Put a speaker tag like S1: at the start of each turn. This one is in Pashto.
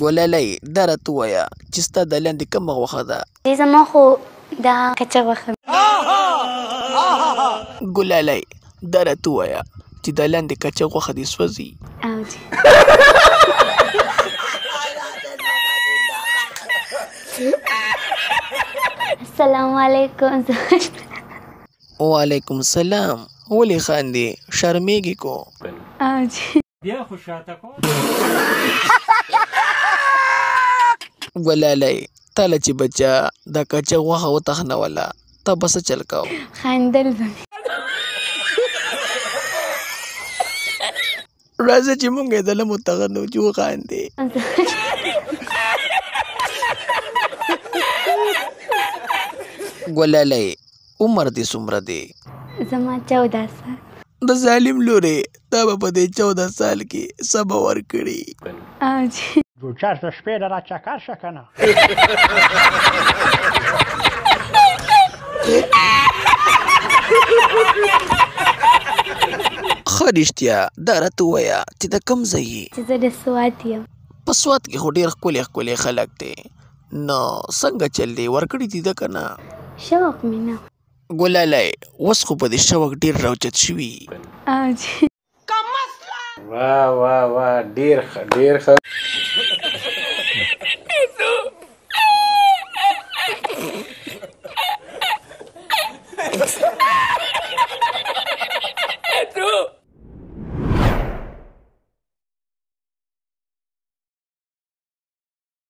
S1: ګلالۍ دا راته ووایه چې ستا د لاندې کومه غوښه ده؟
S2: زما خو دا کچه غوښه.
S1: ګلالۍ دا راته ووایه چې د لاندې کچه غوښه دې سوځي؟
S2: السلام علیکم.
S1: وعلیکم السلام. ولې خاندې؟ شرمېږې کو؟
S3: بیا خو شاته کو.
S1: ګلالۍ تاله چې بچه دا کچه غوښه وتخنوله ته به څه چل کوو؟
S2: خندل به مې.
S1: راځه چې مونږ یې دله متغنو چې وخاندې. ګلالۍ عمر دې څومره دی؟
S2: زما 14 سال.
S1: د ظالم لورې تا به په دې 14 سال کې څه به ورکړي؟
S4: جو چرت شپې له راچکر شه که نه.
S1: ښه رښتیا دا راته ووایه چې د کوم ځای یې؟
S2: چې زه د سوات یم.
S1: په سوات کې خو ډېر ښکلي ښکلي خلک دی، نو څنګه چل دی ورکړي دي ده که نه؟
S2: شوق مې نه.
S1: ګلالۍ اوس خو په دې شوق ډېر راوچت شوي.
S3: واه واه واه ډېر ښه ډېر ښه.